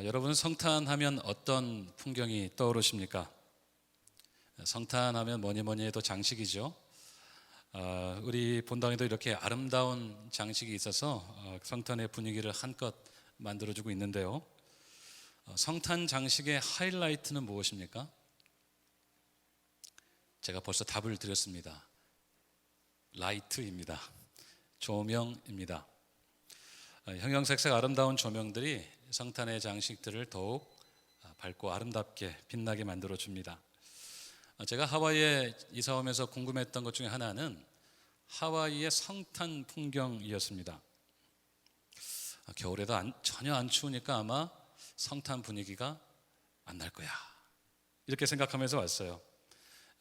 여러분 성탄하면 어떤 풍경이 떠오르십니까? 성탄하면 뭐니 해도 장식이죠. 우리 본당에도 이렇게 아름다운 장식이 있어서 성탄의 분위기를 한껏 만들어주고 있는데요. 성탄 장식의 하이라이트는 무엇입니까? 제가 벌써 답을 드렸습니다. 라이트입니다. 조명입니다. 형형색색 아름다운 조명들이 성탄의 장식들을 더욱 밝고 아름답게 빛나게 만들어 줍니다. 제가 하와이에 이사 오면서 궁금했던 것 중에 하나는 하와이의 성탄 풍경이었습니다. 겨울에도 전혀 안 추우니까 아마 성탄 분위기가 안 날 거야, 이렇게 생각하면서 왔어요.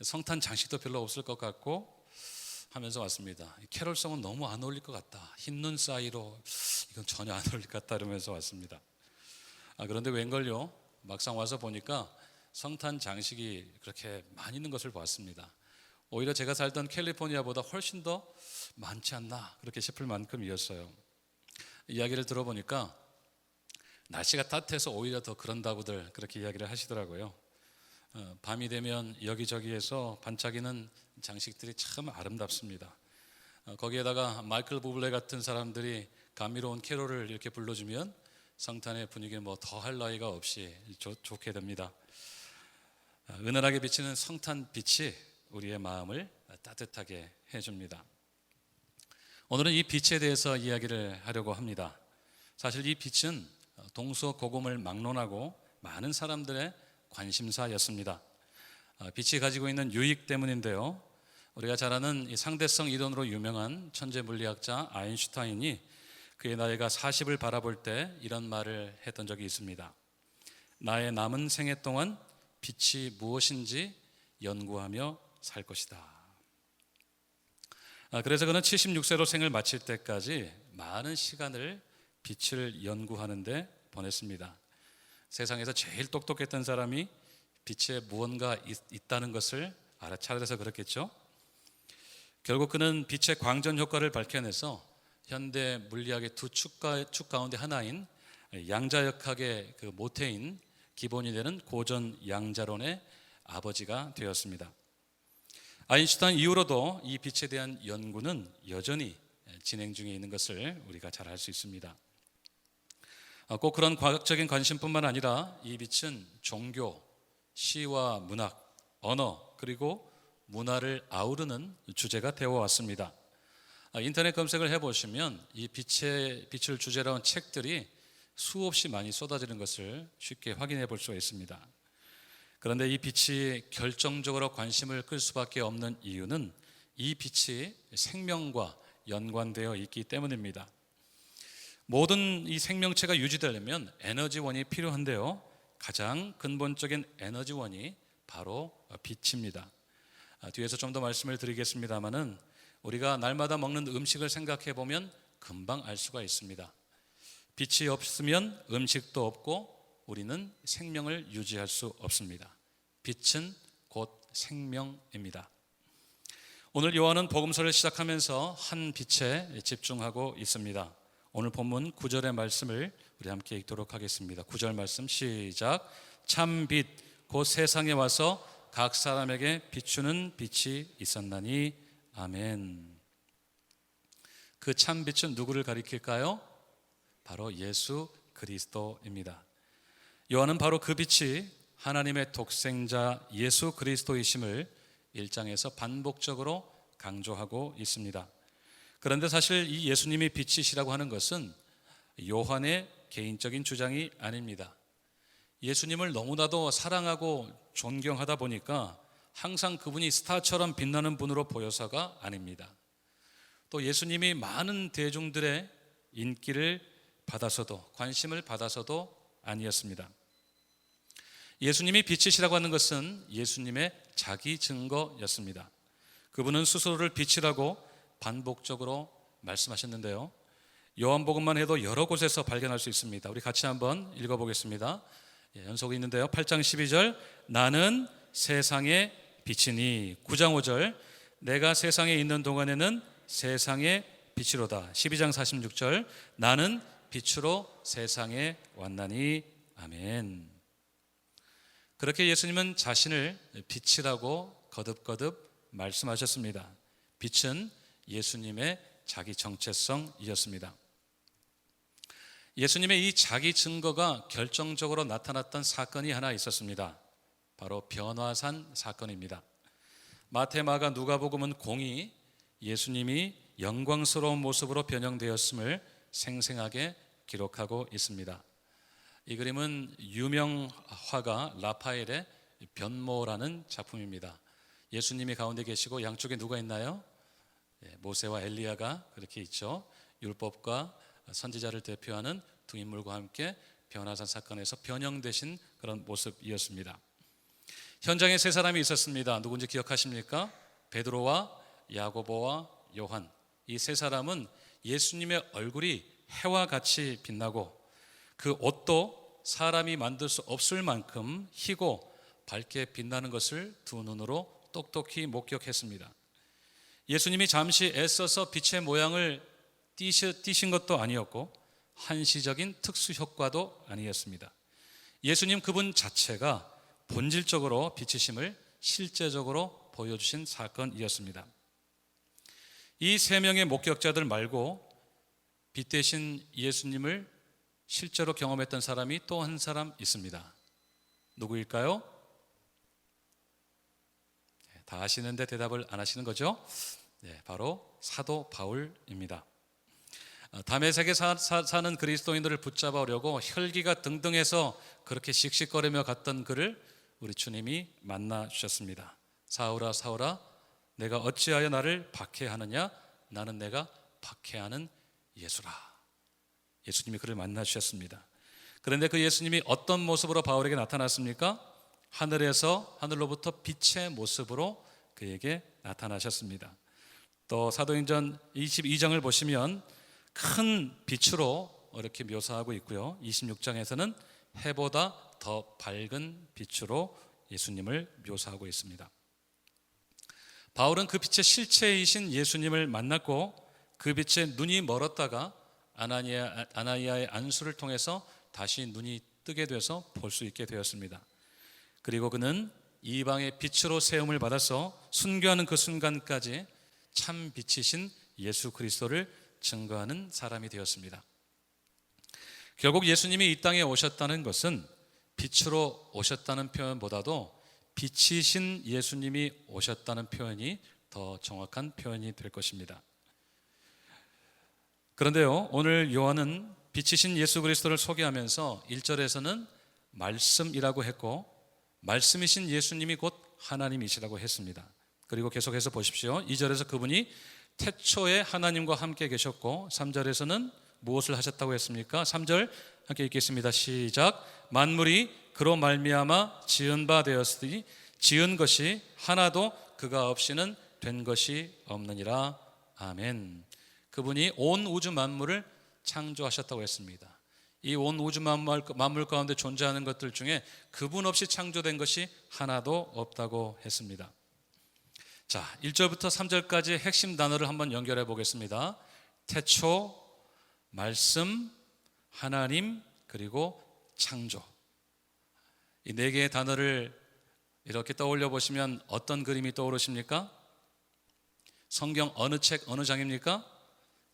성탄 장식도 별로 없을 것 같고 하면서 왔습니다. 캐롤송은 너무 안 어울릴 것 같다, 흰눈 사이로 이건 전혀 안 어울릴 것 같다 이러면서 왔습니다. 그런데 웬걸요, 막상 와서 보니까 성탄 장식이 그렇게 많이 있는 것을 보았습니다. 오히려 제가 살던 캘리포니아보다 훨씬 더 많지 않나 그렇게 싶을 만큼이었어요. 이야기를 들어보니까 날씨가 따뜻해서 오히려 더 그런다고들 그렇게 이야기를 하시더라고요. 밤이 되면 여기저기에서 반짝이는 장식들이 참 아름답습니다. 거기에다가 마이클 부블레 같은 사람들이 감미로운 캐롤을 이렇게 불러주면 성탄의 분위기는 뭐 더할 나위가 없이 좋게 됩니다. 은은하게 비치는 성탄 빛이 우리의 마음을 따뜻하게 해줍니다. 오늘은 이 빛에 대해서 이야기를 하려고 합니다. 사실 이 빛은 동서고금을 막론하고 많은 사람들의 관심사였습니다. 빛이 가지고 있는 유익 때문인데요. 우리가 잘 아는 이 상대성 이론으로 유명한 천재 물리학자 아인슈타인이 그의 나이가 40을 바라볼 때 이런 말을 했던 적이 있습니다. 나의 남은 생애 동안 빛이 무엇인지 연구하며 살 것이다. 그래서 그는 76세로 생을 마칠 때까지 많은 시간을 빛을 연구하는 데 보냈습니다. 세상에서 제일 똑똑했던 사람이 빛에 무언가 있다는 것을 알아차려서 그렇겠죠. 결국 그는 빛의 광전 효과를 밝혀내서 현대 물리학의 두 축 가운데 하나인 양자역학의 그 모태인 기본이 되는 고전 양자론의 아버지가 되었습니다. 아인슈타인 이후로도 이 빛에 대한 연구는 여전히 진행 중에 있는 것을 우리가 잘 알 수 있습니다. 꼭 그런 과학적인 관심뿐만 아니라 이 빛은 종교, 시와 문학, 언어 그리고 문화를 아우르는 주제가 되어 왔습니다. 인터넷 검색을 해보시면 이 빛을 주제로 한 책들이 수없이 많이 쏟아지는 것을 쉽게 확인해 볼 수가 있습니다. 그런데 이 빛이 결정적으로 관심을 끌 수밖에 없는 이유는 이 빛이 생명과 연관되어 있기 때문입니다. 모든 이 생명체가 유지되려면 에너지원이 필요한데요, 가장 근본적인 에너지원이 바로 빛입니다. 뒤에서 좀 더 말씀을 드리겠습니다만은 우리가 날마다 먹는 음식을 생각해 보면 금방 알 수가 있습니다. 빛이 없으면 음식도 없고 우리는 생명을 유지할 수 없습니다. 빛은 곧 생명입니다. 오늘 요한은 복음서를 시작하면서 한 빛에 집중하고 있습니다. 오늘 본문 9절의 말씀을 우리 함께 읽도록 하겠습니다. 9절 말씀 시작. 참 빛 곧 세상에 와서 각 사람에게 비추는 빛이 있었나니 아멘. 그 참 빛은 누구를 가리킬까요? 바로 예수 그리스도입니다. 요한은 바로 그 빛이 하나님의 독생자 예수 그리스도이심을 1장에서 반복적으로 강조하고 있습니다. 그런데 사실 이 예수님이 빛이시라고 하는 것은 요한의 개인적인 주장이 아닙니다. 예수님을 너무나도 사랑하고 존경하다 보니까 항상 그분이 스타처럼 빛나는 분으로 보여서가 아닙니다. 또 예수님이 많은 대중들의 인기를 받아서도, 관심을 받아서도 아니었습니다. 예수님이 빛이시라고 하는 것은 예수님의 자기 증거였습니다. 그분은 스스로를 빛이라고 반복적으로 말씀하셨는데요, 요한복음만 해도 여러 곳에서 발견할 수 있습니다. 우리 같이 한번 읽어보겠습니다. 연속이 있는데요, 8장 12절 나는 세상의 빛이니, 9장 5절 내가 세상에 있는 동안에는 세상의 빛이로다, 12장 46절 나는 빛으로 세상에 왔나니 아멘. 그렇게 예수님은 자신을 빛이라고 거듭거듭 말씀하셨습니다. 빛은 예수님의 자기 정체성이었습니다. 예수님의 이 자기 증거가 결정적으로 나타났던 사건이 하나 있었습니다. 바로 변화산 사건입니다. 마태, 마가, 누가복음은 공히 예수님이 영광스러운 모습으로 변형되었음을 생생하게 기록하고 있습니다. 이 그림은 유명 화가 라파엘의 변모라는 작품입니다. 예수님이 가운데 계시고 양쪽에 누가 있나요? 모세와 엘리야가 그렇게 있죠. 율법과 선지자를 대표하는 두 인물과 함께 변화산 사건에서 변형되신 그런 모습이었습니다. 현장에 세 사람이 있었습니다. 누군지 기억하십니까? 베드로와 야고보와 요한. 이 세 사람은 예수님의 얼굴이 해와 같이 빛나고 그 옷도 사람이 만들 수 없을 만큼 희고 밝게 빛나는 것을 두 눈으로 똑똑히 목격했습니다. 예수님이 잠시 애써서 빛의 모양을 띄신 것도 아니었고 한시적인 특수 효과도 아니었습니다. 예수님 그분 자체가 본질적으로 빛이심을 실제적으로 보여주신 사건이었습니다. 이 세 명의 목격자들 말고 빛 대신 예수님을 실제로 경험했던 사람이 또 한 사람 있습니다. 누구일까요? 다 아시는데 대답을 안 하시는 거죠? 바로 사도 바울입니다. 다메섹에 사는 그리스도인들을 붙잡으려고 혈기가 등등해서 그렇게 씩씩거리며 갔던 그를 우리 주님이 만나 주셨습니다. 사울아 사울아 내가 어찌하여 나를 박해하느냐? 나는 내가 박해하는 예수라. 예수님이 그를 만나 주셨습니다. 그런데 그 예수님이 어떤 모습으로 바울에게 나타났습니까? 하늘로부터 빛의 모습으로 그에게 나타나셨습니다. 또 사도행전 22장을 보시면 큰 빛으로 이렇게 묘사하고 있고요. 26장에서는 해보다 더 밝은 빛으로 예수님을 묘사하고 있습니다. 바울은 그 빛의 실체이신 예수님을 만났고 그 빛에 눈이 멀었다가 아나니아의 안수를 통해서 다시 눈이 뜨게 돼서 볼 수 있게 되었습니다. 그리고 그는 이방의 빛으로 세움을 받아서 순교하는 그 순간까지 참 빛이신 예수 그리스도를 증거하는 사람이 되었습니다. 결국 예수님이 이 땅에 오셨다는 것은 빛으로 오셨다는 표현보다도 빛이신 예수님이 오셨다는 표현이 더 정확한 표현이 될 것입니다. 그런데요, 오늘 요한은 빛이신 예수 그리스도를 소개하면서 1절에서는 말씀이라고 했고 말씀이신 예수님이 곧 하나님이시라고 했습니다. 그리고 계속해서 보십시오. 2절에서 그분이 태초에 하나님과 함께 계셨고 3절에서는 무엇을 하셨다고 했습니까? 3절 함께 읽겠습니다. 시작. 만물이 그로 말미암아 지은 바 되었으니 지은 것이 하나도 그가 없이는 된 것이 없느니라. 아멘. 그분이 온 우주 만물을 창조하셨다고 했습니다. 이 온 우주 만물 가운데 존재하는 것들 중에 그분 없이 창조된 것이 하나도 없다고 했습니다. 자, 1절부터 3절까지 핵심 단어를 한번 연결해 보겠습니다. 태초, 말씀, 하나님, 그리고 창조. 이 네 개의 단어를 이렇게 떠올려 보시면 어떤 그림이 떠오르십니까? 성경 어느 책 어느 장입니까?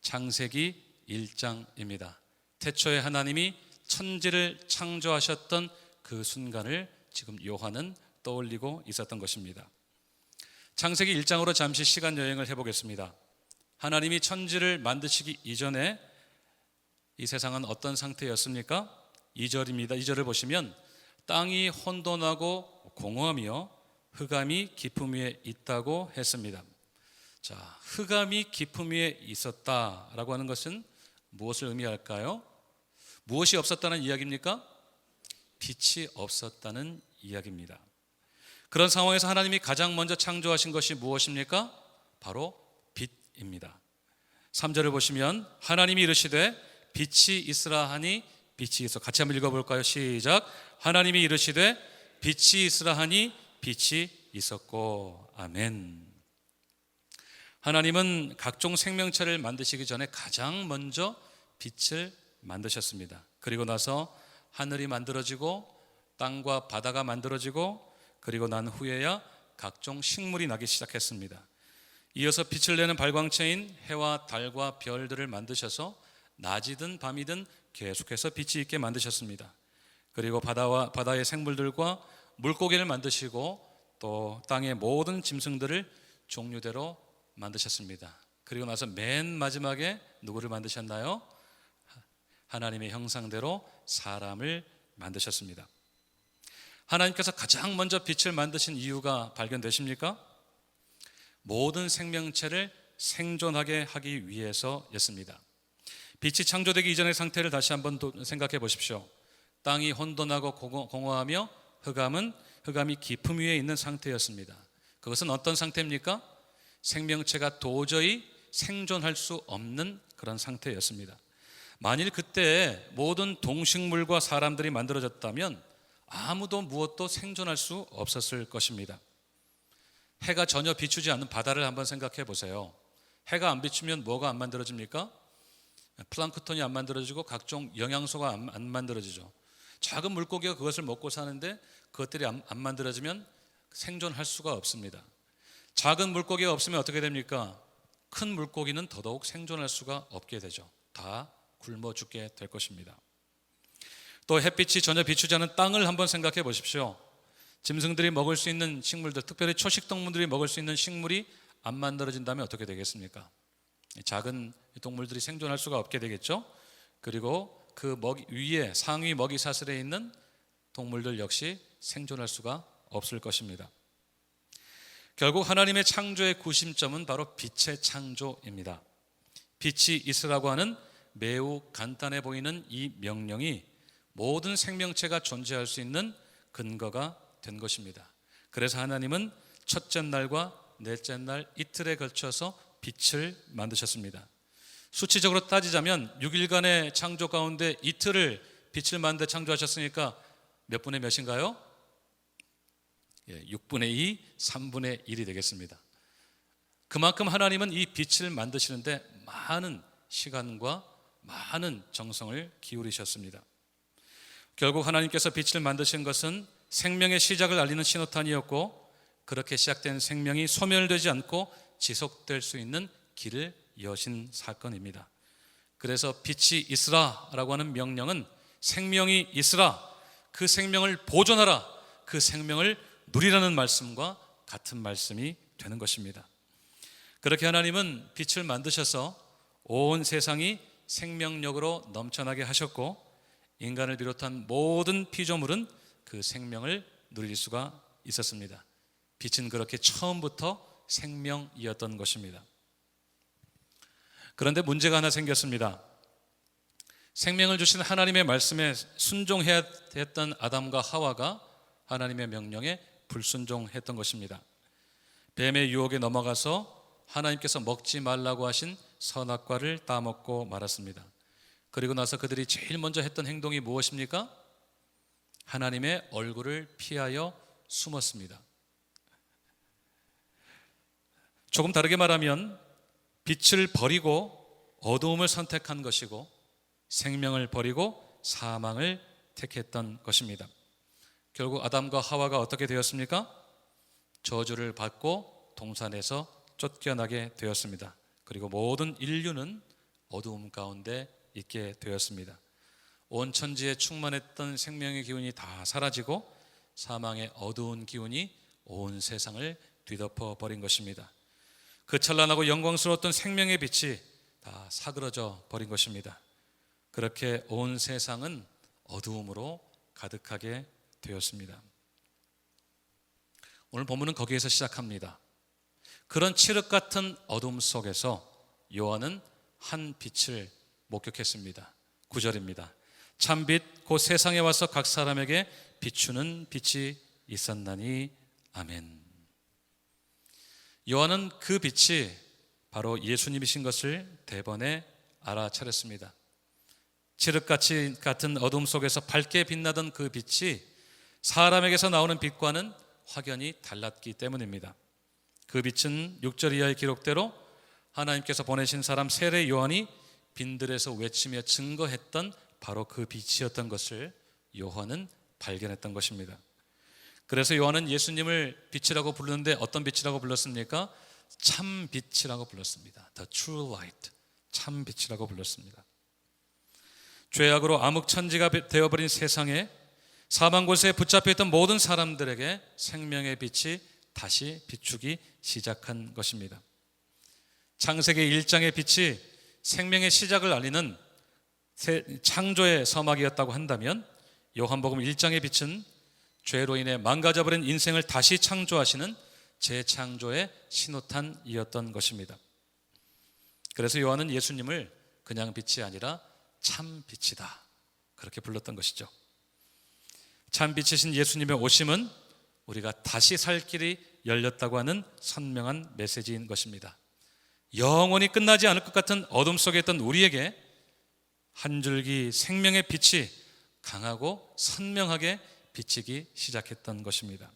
창세기 1장입니다. 태초에 하나님이 천지를 창조하셨던 그 순간을 지금 요한은 떠올리고 있었던 것입니다. 창세기 1장으로 잠시 시간 여행을 해보겠습니다. 하나님이 천지를 만드시기 이전에 이 세상은 어떤 상태였습니까? 2절입니다. 2절을 보시면 땅이 혼돈하고 공허하며 흑암이 깊음 위에 있다고 했습니다. 자, 흑암이 깊음 위에 있었다라고 하는 것은 무엇을 의미할까요? 무엇이 없었다는 이야기입니까? 빛이 없었다는 이야기입니다. 그런 상황에서 하나님이 가장 먼저 창조하신 것이 무엇입니까? 바로 빛입니다. 3절을 보시면 하나님이 이르시되 빛이 있으라 하니 빛이 있어. 같이 한번 읽어볼까요? 시작. 하나님이 이르시되 빛이 있으라 하니 빛이 있었고. 아멘. 하나님은 각종 생명체를 만드시기 전에 가장 먼저 빛을 만드셨습니다. 그리고 나서 하늘이 만들어지고 땅과 바다가 만들어지고 그리고 난 후에야 각종 식물이 나기 시작했습니다. 이어서 빛을 내는 발광체인 해와 달과 별들을 만드셔서 낮이든 밤이든 계속해서 빛이 있게 만드셨습니다. 그리고 바다의 생물들과 물고기를 만드시고 또 땅의 모든 짐승들을 종류대로 만드셨습니다. 그리고 나서 맨 마지막에 누구를 만드셨나요? 하나님의 형상대로 사람을 만드셨습니다. 하나님께서 가장 먼저 빛을 만드신 이유가 발견되십니까? 모든 생명체를 생존하게 하기 위해서였습니다. 빛이 창조되기 이전의 상태를 다시 한번 생각해 보십시오. 땅이 혼돈하고 공허하며 흑암이 깊음 위에 있는 상태였습니다. 그것은 어떤 상태입니까? 생명체가 도저히 생존할 수 없는 그런 상태였습니다. 만일 그때 모든 동식물과 사람들이 만들어졌다면 아무도 무엇도 생존할 수 없었을 것입니다. 해가 전혀 비추지 않는 바다를 한번 생각해 보세요. 해가 안 비추면 뭐가 안 만들어집니까? 플랑크톤이 안 만들어지고 각종 영양소가 안 만들어지죠. 작은 물고기가 그것을 먹고 사는데 그것들이 안 만들어지면 생존할 수가 없습니다. 작은 물고기가 없으면 어떻게 됩니까? 큰 물고기는 더더욱 생존할 수가 없게 되죠. 다 굶어 죽게 될 것입니다. 또 햇빛이 전혀 비추지 않은 땅을 한번 생각해 보십시오. 짐승들이 먹을 수 있는 식물들, 특별히 초식동물들이 먹을 수 있는 식물이 안 만들어진다면 어떻게 되겠습니까? 작은 동물들이 생존할 수가 없게 되겠죠. 그리고 그 위에 상위 먹이 사슬에 있는 동물들 역시 생존할 수가 없을 것입니다. 결국 하나님의 창조의 구심점은 바로 빛의 창조입니다. 빛이 있으라고 하는 매우 간단해 보이는 이 명령이 모든 생명체가 존재할 수 있는 근거가 된 것입니다. 그래서 하나님은 첫째 날과 넷째 날 이틀에 걸쳐서 빛을 만드셨습니다. 수치적으로 따지자면 6일간의 창조 가운데 이틀을 빛을 만들어 창조하셨으니까 몇 분의 몇인가요? 6분의 2, 3분의 1이 되겠습니다. 그만큼 하나님은 이 빛을 만드시는데 많은 시간과 많은 정성을 기울이셨습니다. 결국 하나님께서 빛을 만드신 것은 생명의 시작을 알리는 신호탄이었고, 그렇게 시작된 생명이 소멸되지 않고 지속될 수 있는 길을 여신 사건입니다. 그래서 빛이 있으라라고 하는 명령은 생명이 있으라, 그 생명을 보존하라, 그 생명을 누리라는 말씀과 같은 말씀이 되는 것입니다. 그렇게 하나님은 빛을 만드셔서 온 세상이 생명력으로 넘쳐나게 하셨고, 인간을 비롯한 모든 피조물은 그 생명을 누릴 수가 있었습니다. 빛은 그렇게 처음부터 생명이었던 것입니다. 그런데 문제가 하나 생겼습니다. 생명을 주신 하나님의 말씀에 순종해야 했던 아담과 하와가 하나님의 명령에 불순종했던 것입니다. 뱀의 유혹에 넘어가서 하나님께서 먹지 말라고 하신 선악과를 따먹고 말았습니다. 그리고 나서 그들이 제일 먼저 했던 행동이 무엇입니까? 하나님의 얼굴을 피하여 숨었습니다. 조금 다르게 말하면 빛을 버리고 어두움을 선택한 것이고, 생명을 버리고 사망을 택했던 것입니다. 결국 아담과 하와가 어떻게 되었습니까? 저주를 받고 동산에서 쫓겨나게 되었습니다. 그리고 모든 인류는 어두움 가운데 있게 되었습니다. 온 천지에 충만했던 생명의 기운이 다 사라지고 사망의 어두운 기운이 온 세상을 뒤덮어 버린 것입니다. 그 찬란하고 영광스러웠던 생명의 빛이 다 사그러져 버린 것입니다. 그렇게 온 세상은 어두움으로 가득하게 되었습니다. 오늘 본문은 거기에서 시작합니다. 그런 칠흑 같은 어둠 속에서 요한은 한 빛을 목격했습니다. 9절입니다. 참빛 곧 세상에 와서 각 사람에게 비추는 빛이 있었나니 아멘. 요한은 그 빛이 바로 예수님이신 것을 대번에 알아차렸습니다. 칠흑같이 같은 어둠 속에서 밝게 빛나던 그 빛이 사람에게서 나오는 빛과는 확연히 달랐기 때문입니다. 그 빛은 6절 이하의 기록대로 하나님께서 보내신 사람 세례 요한이 빈들에서 외치며 증거했던 바로 그 빛이었던 것을 요한은 발견했던 것입니다. 그래서 요한은 예수님을 빛이라고 부르는데 어떤 빛이라고 불렀습니까? 참 빛이라고 불렀습니다. The true light, 참 빛이라고 불렀습니다. 죄악으로 암흑천지가 되어버린 세상에 사망 권세에 붙잡혀있던 모든 사람들에게 생명의 빛이 다시 비추기 시작한 것입니다. 창세기 1장의 빛이 생명의 시작을 알리는 창조의 서막이었다고 한다면 요한복음 1장의 빛은 죄로 인해 망가져버린 인생을 다시 창조하시는 재창조의 신호탄이었던 것입니다. 그래서 요한은 예수님을 그냥 빛이 아니라 참 빛이다, 그렇게 불렀던 것이죠. 참 빛이신 예수님의 오심은 우리가 다시 살 길이 열렸다고 하는 선명한 메시지인 것입니다. 영원히 끝나지 않을 것 같은 어둠 속에 있던 우리에게 한 줄기 생명의 빛이 강하고 선명하게 비치기 시작했던 것입니다.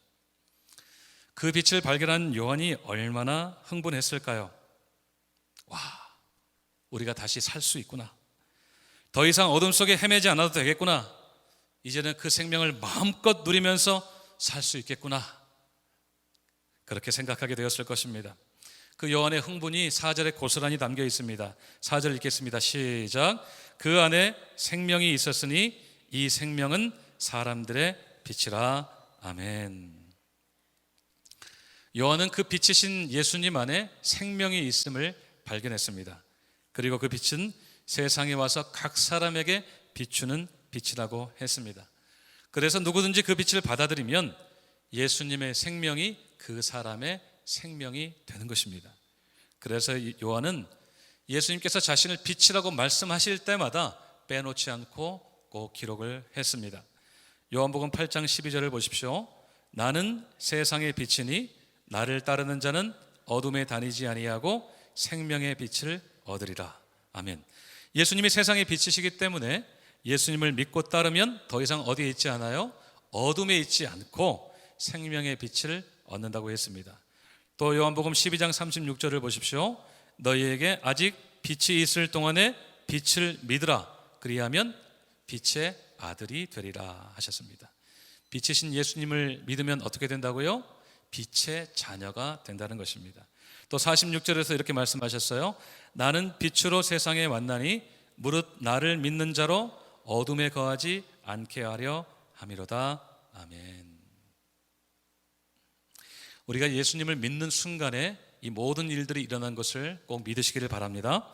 그 빛을 발견한 요한이 얼마나 흥분했을까요? 와, 우리가 다시 살 수 있구나. 더 이상 어둠 속에 헤매지 않아도 되겠구나. 이제는 그 생명을 마음껏 누리면서 살 수 있겠구나. 그렇게 생각하게 되었을 것입니다. 그 요한의 흥분이 4절에 고스란히 담겨 있습니다. 4절 읽겠습니다. 시작. 그 안에 생명이 있었으니 이 생명은 사람들의 빛이라. 아멘. 요한은 그 빛이신 예수님 안에 생명이 있음을 발견했습니다. 그리고 그 빛은 세상에 와서 각 사람에게 비추는 빛이라고 했습니다. 그래서 누구든지 그 빛을 받아들이면 예수님의 생명이 그 사람의 생명이 되는 것입니다. 그래서 요한은 예수님께서 자신을 빛이라고 말씀하실 때마다 빼놓지 않고 꼭 기록을 했습니다. 요한복음 8장 12절을 보십시오. 나는 세상의 빛이니 나를 따르는 자는 어둠에 다니지 아니하고 생명의 빛을 얻으리라. 아멘. 예수님이 세상의 빛이시기 때문에 예수님을 믿고 따르면 더 이상 어디에 있지 않아요? 어둠에 있지 않고 생명의 빛을 얻는다고 했습니다. 또 요한복음 12장 36절을 보십시오. 너희에게 아직 빛이 있을 동안에 빛을 믿으라. 그리하면 빛의 아들이 되리라 하셨습니다. 빛이신 예수님을 믿으면 어떻게 된다고요? 빛의 자녀가 된다는 것입니다. 또 46절에서 이렇게 말씀하셨어요. 나는 빛으로 세상에 왔나니 무릇 나를 믿는 자로 어둠에 거하지 않게 하려 함이로다. 아멘. 우리가 예수님을 믿는 순간에 이 모든 일들이 일어난 것을 꼭 믿으시기를 바랍니다.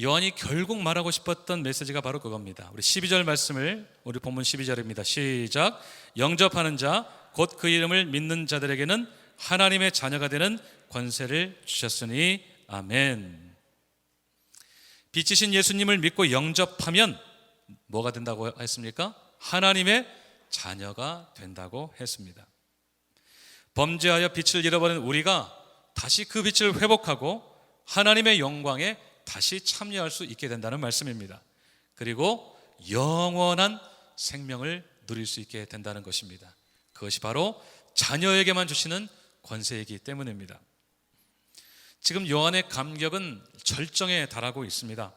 요한이 결국 말하고 싶었던 메시지가 바로 그겁니다. 우리 12절 말씀을, 우리 본문 12절입니다. 시작. 영접하는 자 곧 그 이름을 믿는 자들에게는 하나님의 자녀가 되는 권세를 주셨으니. 아멘. 빛이신 예수님을 믿고 영접하면 뭐가 된다고 했습니까? 하나님의 자녀가 된다고 했습니다. 범죄하여 빛을 잃어버린 우리가 다시 그 빛을 회복하고 하나님의 영광에 다시 참여할 수 있게 된다는 말씀입니다. 그리고 영원한 생명을 누릴 수 있게 된다는 것입니다. 그것이 바로 자녀에게만 주시는 권세이기 때문입니다. 지금 요한의 감격은 절정에 달하고 있습니다.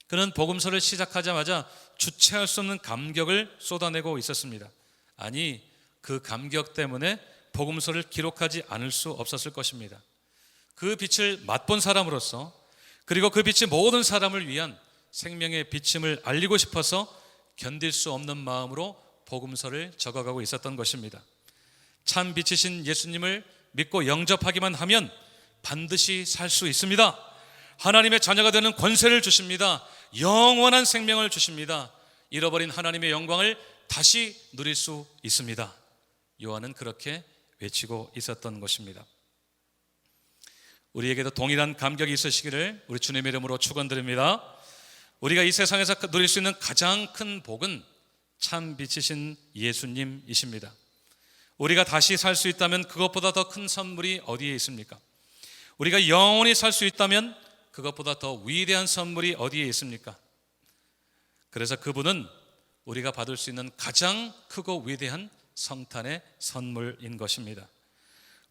그는 복음서를 시작하자마자 주체할 수 없는 감격을 쏟아내고 있었습니다. 아니, 그 감격 때문에 복음서를 기록하지 않을 수 없었을 것입니다. 그 빛을 맛본 사람으로서, 그리고 그 빛이 모든 사람을 위한 생명의 비침을 알리고 싶어서 견딜 수 없는 마음으로 복음서를 적어가고 있었던 것입니다. 참 빛이신 예수님을 믿고 영접하기만 하면 반드시 살 수 있습니다. 하나님의 자녀가 되는 권세를 주십니다. 영원한 생명을 주십니다. 잃어버린 하나님의 영광을 다시 누릴 수 있습니다. 요한은 그렇게 외치고 있었던 것입니다. 우리에게도 동일한 감격이 있으시기를 우리 주님의 이름으로 축원드립니다. 우리가 이 세상에서 누릴 수 있는 가장 큰 복은 참 빛이신 예수님이십니다. 우리가 다시 살 수 있다면 그것보다 더 큰 선물이 어디에 있습니까? 우리가 영원히 살 수 있다면 그것보다 더 위대한 선물이 어디에 있습니까? 그래서 그분은 우리가 받을 수 있는 가장 크고 위대한 성탄의 선물인 것입니다.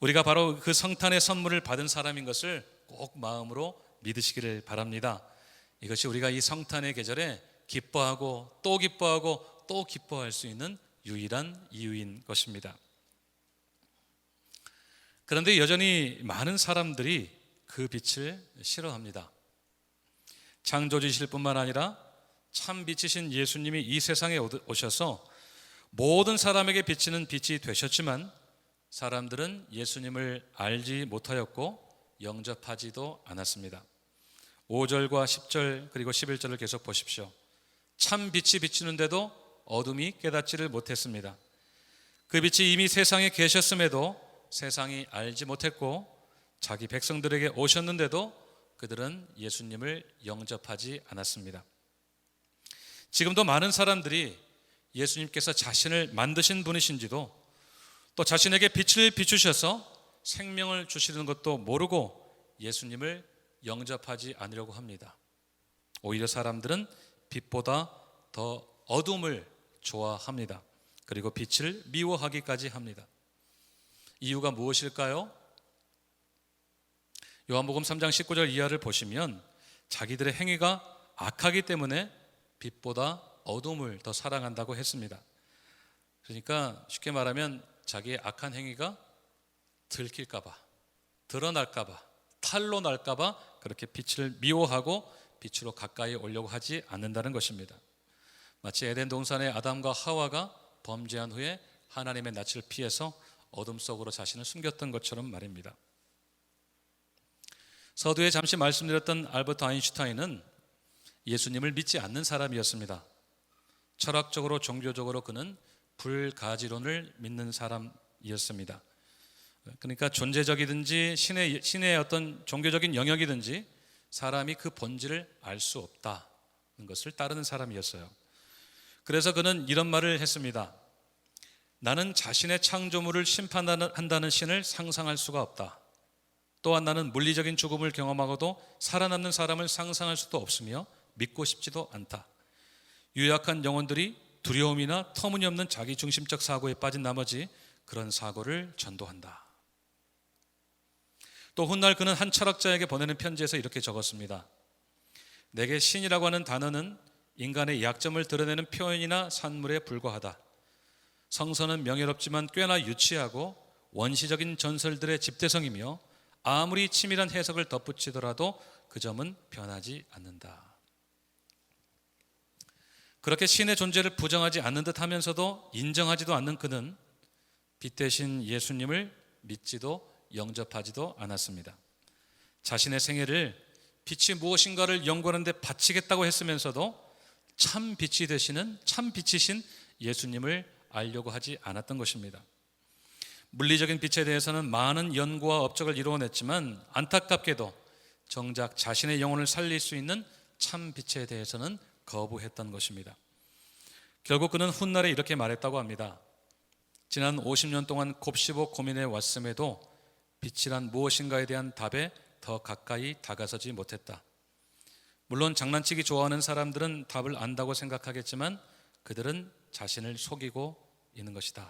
우리가 바로 그 성탄의 선물을 받은 사람인 것을 꼭 마음으로 믿으시기를 바랍니다. 이것이 우리가 이 성탄의 계절에 기뻐하고 또 기뻐하고 또 기뻐할 수 있는 유일한 이유인 것입니다. 그런데 여전히 많은 사람들이 그 빛을 싫어합니다. 창조주실 뿐만 아니라 참 빛이신 예수님이 이 세상에 오셔서 모든 사람에게 비치는 빛이 되셨지만 사람들은 예수님을 알지 못하였고 영접하지도 않았습니다. 5절과 10절 그리고 11절을 계속 보십시오. 참 빛이 비치는데도 어둠이 깨닫지를 못했습니다. 그 빛이 이미 세상에 계셨음에도 세상이 알지 못했고 자기 백성들에게 오셨는데도 그들은 예수님을 영접하지 않았습니다. 지금도 많은 사람들이 예수님께서 자신을 만드신 분이신지도 또 자신에게 빛을 비추셔서 생명을 주시는 것도 모르고 예수님을 영접하지 않으려고 합니다. 오히려 사람들은 빛보다 더 어둠을 좋아합니다. 그리고 빛을 미워하기까지 합니다. 이유가 무엇일까요? 요한복음 3장 19절 이하를 보시면 자기들의 행위가 악하기 때문에 빛보다 어둠을 더 사랑한다고 했습니다. 그러니까 쉽게 말하면 자기의 악한 행위가 들킬까 봐, 드러날까 봐, 탈로 날까 봐 그렇게 빛을 미워하고 빛으로 가까이 오려고 하지 않는다는 것입니다. 마치 에덴 동산의 아담과 하와가 범죄한 후에 하나님의 낯을 피해서 어둠 속으로 자신을 숨겼던 것처럼 말입니다. 서두에 잠시 말씀드렸던 알버트 아인슈타인은 예수님을 믿지 않는 사람이었습니다. 철학적으로 종교적으로 그는 불가지론을 믿는 사람이었습니다. 그러니까 존재적이든지 신의 어떤 종교적인 영역이든지 사람이 그 본질을 알 수 없다는 것을 따르는 사람이었어요. 그래서 그는 이런 말을 했습니다. 나는 자신의 창조물을 심판한다는 신을 상상할 수가 없다. 또한 나는 물리적인 죽음을 경험하고도 살아남는 사람을 상상할 수도 없으며 믿고 싶지도 않다. 유약한 영혼들이 두려움이나 터무니없는 자기중심적 사고에 빠진 나머지 그런 사고를 전도한다. 또 훗날 그는 한 철학자에게 보내는 편지에서 이렇게 적었습니다. 내게 신이라고 하는 단어는 인간의 약점을 드러내는 표현이나 산물에 불과하다. 성서는 명예롭지만 꽤나 유치하고 원시적인 전설들의 집대성이며 아무리 치밀한 해석을 덧붙이더라도 그 점은 변하지 않는다. 그렇게 신의 존재를 부정하지 않는 듯 하면서도 인정하지도 않는 그는 빛 대신 예수님을 믿지도 영접하지도 않았습니다. 자신의 생애를 빛이 무엇인가를 연구하는 데 바치겠다고 했으면서도 참 빛이 되시는 참 빛이신 예수님을 알려고 하지 않았던 것입니다. 물리적인 빛에 대해서는 많은 연구와 업적을 이루어냈지만 안타깝게도 정작 자신의 영혼을 살릴 수 있는 참 빛에 대해서는 거부했던 것입니다. 결국 그는 훗날에 이렇게 말했다고 합니다. 지난 50년 동안 곱씹어 고민해 왔음에도 빛이란 무엇인가에 대한 답에 더 가까이 다가서지 못했다. 물론 장난치기 좋아하는 사람들은 답을 안다고 생각하겠지만 그들은 자신을 속이고 있는 것이다.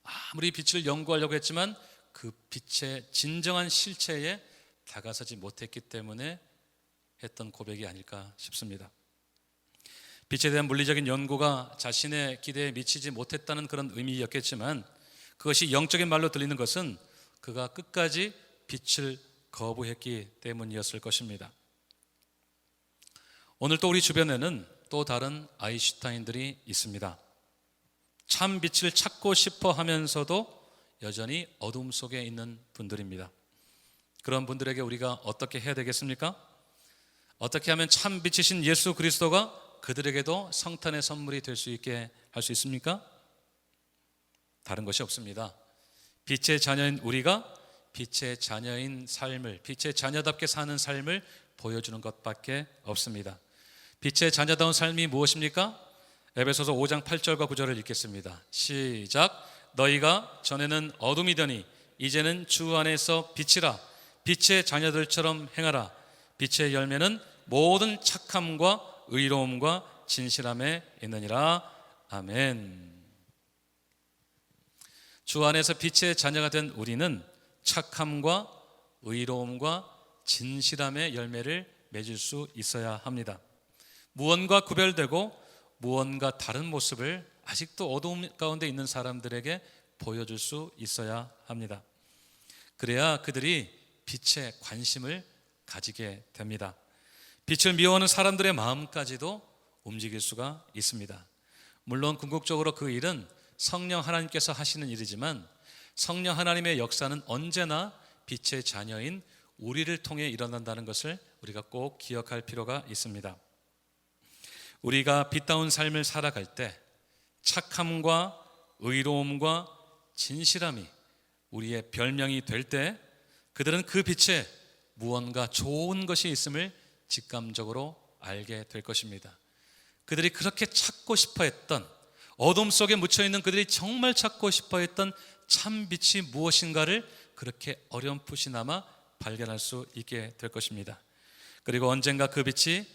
아무리 빛을 연구하려고 했지만 그 빛의 진정한 실체에 다가서지 못했기 때문에 했던 고백이 아닐까 싶습니다. 빛에 대한 물리적인 연구가 자신의 기대에 미치지 못했다는 그런 의미였겠지만 그것이 영적인 말로 들리는 것은 그가 끝까지 빛을 거부했기 때문이었을 것입니다. 오늘 또 우리 주변에는 또 다른 아인슈타인들이 있습니다. 참 빛을 찾고 싶어 하면서도 여전히 어둠 속에 있는 분들입니다. 그런 분들에게 우리가 어떻게 해야 되겠습니까? 어떻게 하면 참 빛이신 예수 그리스도가 그들에게도 성탄의 선물이 될 수 있게 할 수 있습니까? 다른 것이 없습니다. 빛의 자녀인 우리가 빛의 자녀인 삶을, 빛의 자녀답게 사는 삶을 보여주는 것밖에 없습니다. 빛의 자녀다운 삶이 무엇입니까? 에베소서 5장 8절과 9절을 읽겠습니다. 시작. 너희가 전에는 어둠이더니 이제는 주 안에서 빛이라. 빛의 자녀들처럼 행하라. 빛의 열매는 모든 착함과 의로움과 진실함에 있느니라. 아멘. 주 안에서 빛의 자녀가 된 우리는 착함과 의로움과 진실함의 열매를 맺을 수 있어야 합니다. 무언과 구별되고 무언가 다른 모습을 아직도 어두움 가운데 있는 사람들에게 보여줄 수 있어야 합니다. 그래야 그들이 빛에 관심을 가지게 됩니다. 빛을 미워하는 사람들의 마음까지도 움직일 수가 있습니다. 물론 궁극적으로 그 일은 성령 하나님께서 하시는 일이지만 성령 하나님의 역사는 언제나 빛의 자녀인 우리를 통해 일어난다는 것을 우리가 꼭 기억할 필요가 있습니다. 우리가 빛다운 삶을 살아갈 때 착함과 의로움과 진실함이 우리의 별명이 될 때 그들은 그 빛에 무언가 좋은 것이 있음을 직감적으로 알게 될 것입니다. 그들이 그렇게 찾고 싶어 했던, 어둠 속에 묻혀있는 그들이 정말 찾고 싶어 했던 참 빛이 무엇인가를 그렇게 어렴풋이나마 발견할 수 있게 될 것입니다. 그리고 언젠가 그 빛이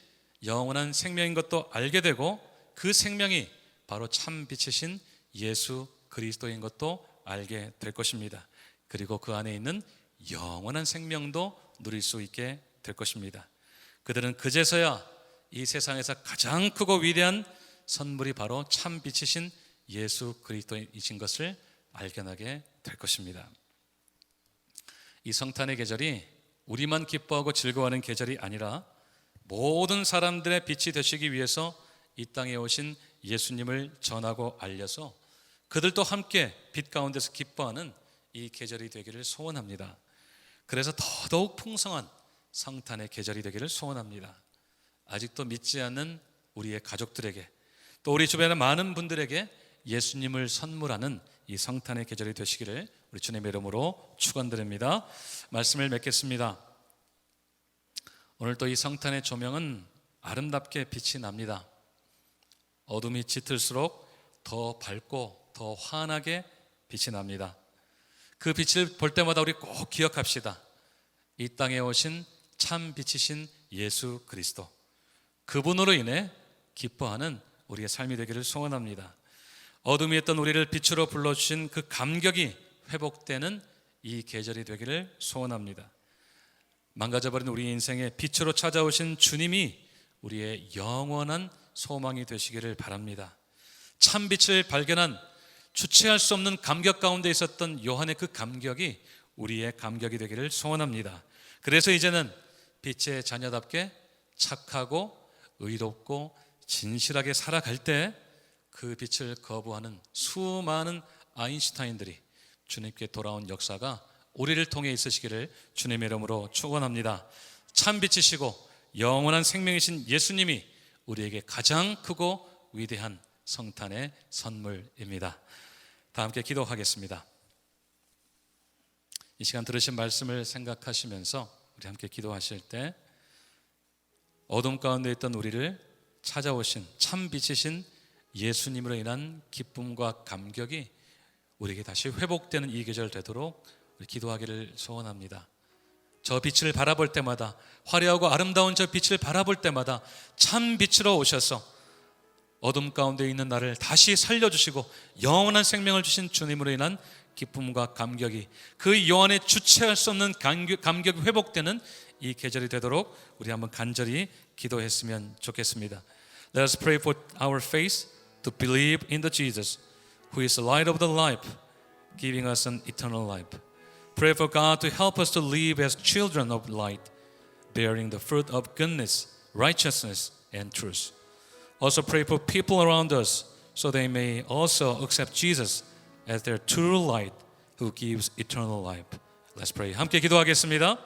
영원한 생명인 것도 알게 되고 그 생명이 바로 참 빛이신 예수 그리스도인 것도 알게 될 것입니다. 그리고 그 안에 있는 영원한 생명도 누릴 수 있게 될 것입니다. 그들은 그제서야 이 세상에서 가장 크고 위대한 선물이 바로 참 빛이신 예수 그리스도이신 것을 발견하게 될 것입니다. 이 성탄의 계절이 우리만 기뻐하고 즐거워하는 계절이 아니라 모든 사람들의 빛이 되시기 위해서 이 땅에 오신 예수님을 전하고 알려서 그들도 함께 빛 가운데서 기뻐하는 이 계절이 되기를 소원합니다. 그래서 더더욱 풍성한 성탄의 계절이 되기를 소원합니다. 아직도 믿지 않는 우리의 가족들에게 또 우리 주변의 많은 분들에게 예수님을 선물하는 이 성탄의 계절이 되시기를 우리 주님의 이름으로 축원드립니다. 말씀을 맺겠습니다. 오늘 또 이 성탄의 조명은 아름답게 빛이 납니다. 어둠이 짙을수록 더 밝고 더 환하게 빛이 납니다. 그 빛을 볼 때마다 우리 꼭 기억합시다. 이 땅에 오신 참 빛이신 예수 그리스도, 그분으로 인해 기뻐하는 우리의 삶이 되기를 소원합니다. 어둠이 있던 우리를 빛으로 불러주신 그 감격이 회복되는 이 계절이 되기를 소원합니다. 망가져버린 우리 인생에 빛으로 찾아오신 주님이 우리의 영원한 소망이 되시기를 바랍니다. 참 빛을 발견한 주체할 수 없는 감격 가운데 있었던 요한의 그 감격이 우리의 감격이 되기를 소원합니다. 그래서 이제는 빛의 자녀답게 착하고 의롭고 진실하게 살아갈 때 그 빛을 거부하는 수많은 아인슈타인들이 주님께 돌아온 역사가 우리를 통해 있으시기를 주님의 이름으로 축원합니다. 참 빛이시고 영원한 생명이신 예수님이 우리에게 가장 크고 위대한 성탄의 선물입니다. 다 함께 기도하겠습니다. 이 시간 들으신 말씀을 생각하시면서 우리 함께 기도하실 때 어둠 가운데 있던 우리를 찾아오신 참 빛이신 예수님으로 인한 기쁨과 감격이 우리에게 다시 회복되는 이 계절 되도록 우리 기도하기를 소원합니다. 저 빛을 바라볼 때마다, 화려하고 아름다운 저 빛을 바라볼 때마다 참 빛으로 오셔서 어둠 가운데 있는 나를 다시 살려주시고 영원한 생명을 주신 주님으로 인한 기쁨과 감격이, 그 영원에 주체할 수 없는 감격이 회복되는 이 계절이 되도록 우리 한번 간절히 기도했으면 좋겠습니다. Let us pray for our faith to believe in the Jesus who is the light of the life, giving us an eternal life. Pray for God to help us to live as children of light, bearing the fruit of goodness, righteousness, and truth. Also pray for people around us so they may also accept Jesus as their true light who gives eternal life. Let's pray. 함께 기도하겠습니다.